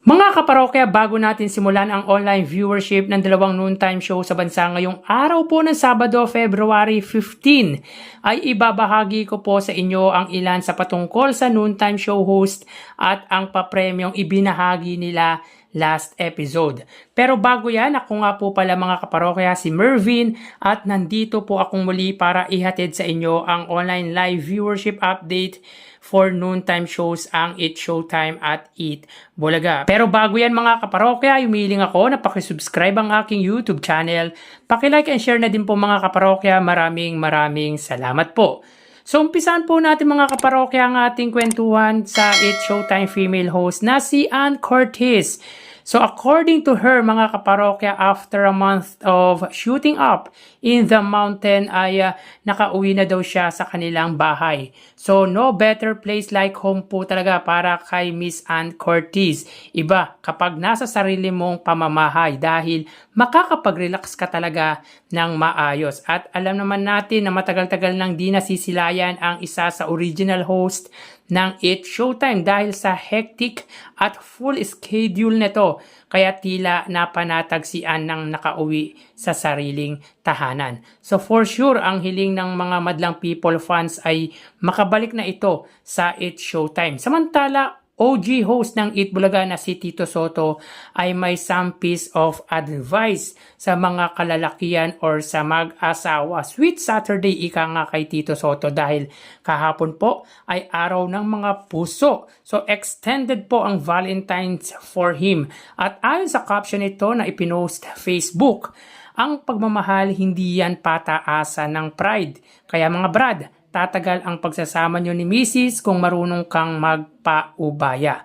Mga kaparokya, bago natin simulan ang online viewership ng dalawang noontime show sa bansa ngayong araw po ng Sabado, February 15, ay ibabahagi ko po sa inyo ang ilan sa patungkol sa noontime show host at ang papremyong ibinahagi nila last episode. Pero bago yan, ako nga po pala mga kaparokya si Mervin at nandito po akong muli para ihatid sa inyo ang online live viewership update for noontime shows ang It Showtime at It Bulaga. Pero bago yan mga kaparokya, humiling ako na pakisubscribe ang aking YouTube channel. Pakilike and share na din po mga kaparokya. Maraming salamat po. So umpisan po natin mga kaparokya ang ating kwentuhan sa It Showtime female host na si Ann Curtis. So according to her mga kaparokya, after a month of shooting up in the mountain ay nakauwi na daw siya sa kanilang bahay. So no better place like home po talaga para kay Miss Ann Curtis. Iba kapag nasa sarili mong pamamahay dahil makakapag-relax ka talaga ng maayos. At alam naman natin na matagal-tagal nang di nasisilayan ang isa sa original host ng It Showtime dahil sa hectic at full schedule nito, kaya tila napanatag si Ann nang nakauwi sa sariling tahanan. So for sure, ang hiling ng mga madlang people fans ay makabalik na ito sa It Showtime. Samantala, OG host ng It Bulaga na si Tito Sotto ay may some piece of advice sa mga kalalakian or sa mag-asawa. Sweet Saturday ika nga kay Tito Sotto dahil kahapon po ay araw ng mga puso. So extended po ang Valentine's for him. At ayon sa caption ito na ipinost Facebook, ang pagmamahal hindi yan pataasa ng pride. Kaya mga brad, tatagal ang pagsasama nyo ni Mrs. kung marunong kang magpaubaya.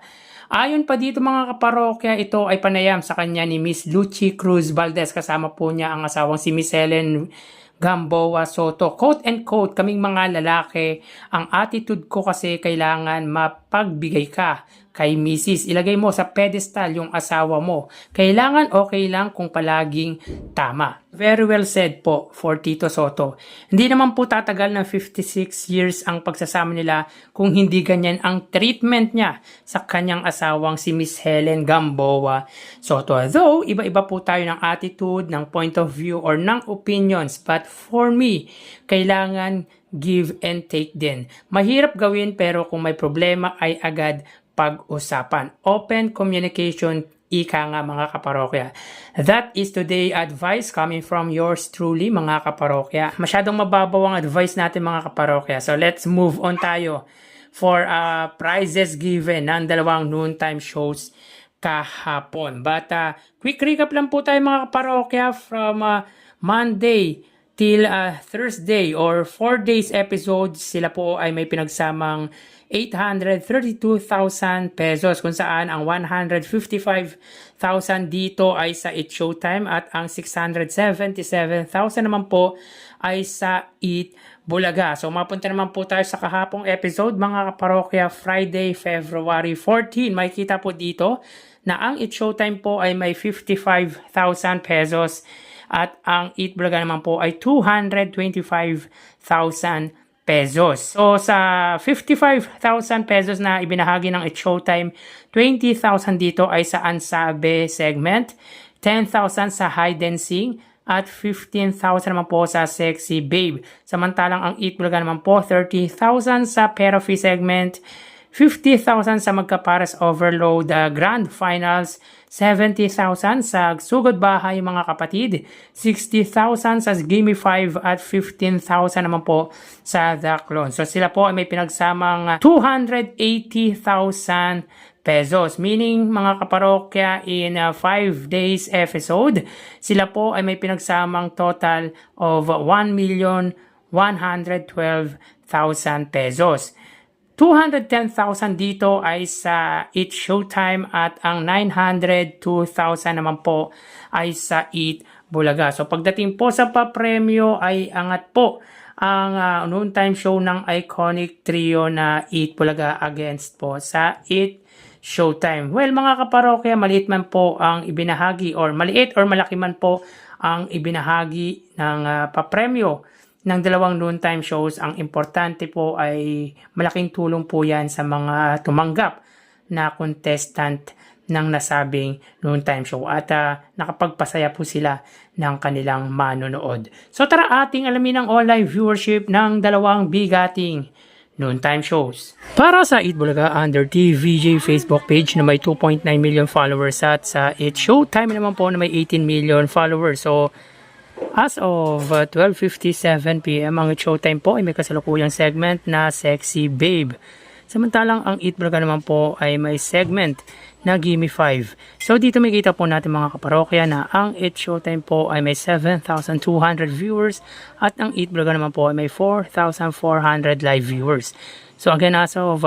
Ayon pa dito mga kaparokya, ito ay panayam sa kanya ni Miss Lucy Cruz Valdez, kasama po niya ang asawang si Miss Helen Gamboa Soto. Quote and quote, kaming mga lalaki, ang attitude ko kasi kailangan mapagbigay ka kay Mrs. Ilagay mo sa pedestal yung asawa mo. Kailangan okay lang kung palaging tama. Very well said po for Tito Sotto. Hindi naman po tatagal ng 56 years ang pagsasama nila kung hindi ganyan ang treatment niya sa kanyang asawang si Miss Helen Gamboa Soto. Though, iba-iba po tayo ng attitude, ng point of view, or ng opinions. But for me, kailangan give and take din. Mahirap gawin pero kung may problema ay agad pag-usapan. Open communication, ika nga mga kaparokya. That is today advice coming from yours truly mga kaparokya. Masyadong mababaw ang advice natin mga kaparokya. So let's move on tayo for prizes given ng dalawang noontime shows kahapon. But quick recap lang po tayo mga kaparokya from Monday till Thursday or 4 days episodes. Sila po ay may pinagsamang 832,000 pesos kung saan ang 155,000 dito ay sa It Showtime at ang 677,000 naman po ay sa It Bulaga. So mapunta naman po tayo sa kahapong episode mga kaparokya, Friday, February 14. Makikita po dito na ang It Showtime po ay may 55,000 pesos at ang It Bulaga naman po ay 225,000 pesos. So sa 55,000 pesos na ibinahagi ng It Showtime, 20,000 dito ay sa Ansabe segment, 10,000 sa Hide and Sing, at 15,000 naman po sa Sexy Babe. Samantalang ang It Bulaga naman po, 30,000 sa Perofi segment, 50,000 sa Magkapares Overload Grand Finals, 70,000 sa Sugod Bahay mga kapatid, 60,000 sa Gimme 5 at 15,000 naman po sa The Clone. So sila po ay may pinagsamang 280,000 pesos. Meaning mga kaparokya in 5 days episode, sila po ay may pinagsamang total of 1,112,000 pesos. 210,000 dito ay sa It Showtime at ang 902,000 naman po ay sa It Bulaga. So pagdating po sa papremyo ay angat po ang noontime show ng iconic trio na It Bulaga against po sa It Showtime. Well mga kaparokya, maliit man po ang ibinahagi or maliit or malaki man po ang ibinahagi ng papremyo ng dalawang noontime shows, ang importante po ay malaking tulong po yan sa mga tumanggap na contestant ng nasabing noontime show at nakapagpasaya po sila ng kanilang manonood. So tara ating alamin ang online viewership ng dalawang bigating noontime shows. Para sa Eat Bulaga under TVJ Facebook page na may 2.9 million followers at sa It's Showtime naman po na may 18 million followers. So as of 12:57 PM ang It's Showtime po ay may kasalukuyang segment na Sexy Babe. Samantalang ang Eat Bulaga naman po ay may segment na Gimme 5. So dito may kita po natin mga kaparokya na ang It's Showtime po ay may 7,200 viewers at ang Eat Bulaga naman po ay may 4,400 live viewers. So again, as of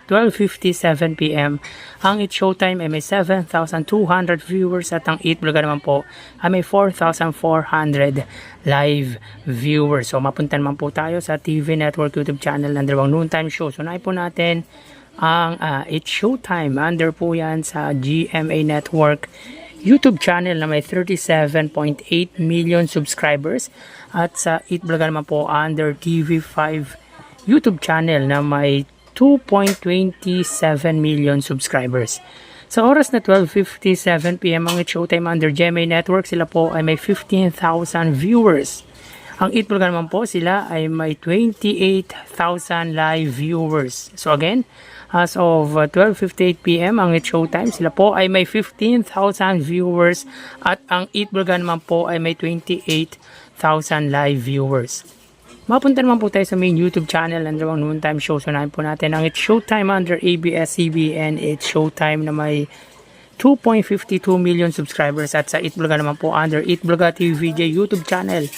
12:57 PM, ang It's Showtime ay may 7,200 viewers at ang Eat Bulaga naman po ay may 4,400 live viewers. So mapunta naman po tayo sa TV Network YouTube channel ng dalawang noontime show. So naipon natin ang It's Showtime under po yan sa GMA Network YouTube channel na may 37.8 million subscribers at sa Eat Bulaga naman po under TV5 YouTube channel na may 2.27 million subscribers. Sa oras na 12:57 PM ang It's Showtime under GMA Network, sila po ay may 15,000 viewers. Ang Eat Bulaga naman po, sila ay may 28,000 live viewers. So again, as of 12:58 PM ang It's Showtime, sila po ay may 15,000 viewers at ang Eat Bulaga naman po ay may 28,000 live viewers. Mapunta naman po tayo sa main YouTube channel ng dalawang noontime show. So nahin po natin ang It's Showtime under ABS-CBN It's Showtime na may 2.52 million subscribers at sa Eat Bulaga naman po under Eat Bulaga TVJ YouTube channel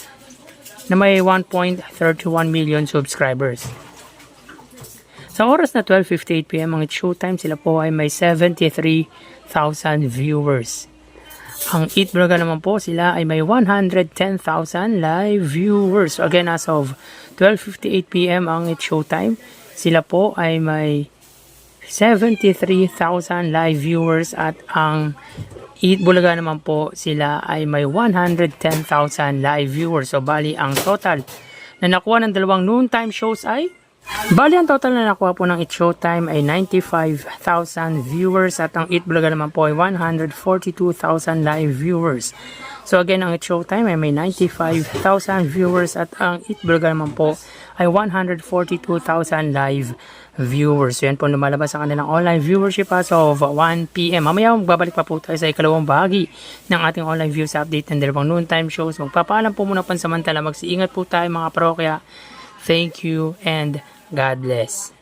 na may 1.31 million subscribers. Sa oras na 12:58 PM ang It's Showtime, sila po ay may 73,000 viewers. Ang Eat Bulaga naman po, sila ay may 110,000 live viewers. So again, as of 12:58 PM ang It's Showtime, sila po ay may 73,000 live viewers at ang Eat Bulaga naman po, sila ay may 110,000 live viewers. So bali ang total na nakuha ng dalawang noontime shows ay ang total na nakuha po ng It's Showtime ay 95,000 viewers at ang Eat Bulaga naman po ay 142,000 live viewers. So again, ang It's Showtime ay may 95,000 viewers at ang Eat Bulaga naman po ay 142,000 live viewers. So yan po lumalabas sa kanilang online viewership as of 1 PM. Mamaya magbabalik pa po tayo sa ikalawang bahagi ng ating online views update ng dalawang noontime shows. Magpapaalam po muna pansamantala. Mag-iingat po tayo mga parokya. Thank you and God bless.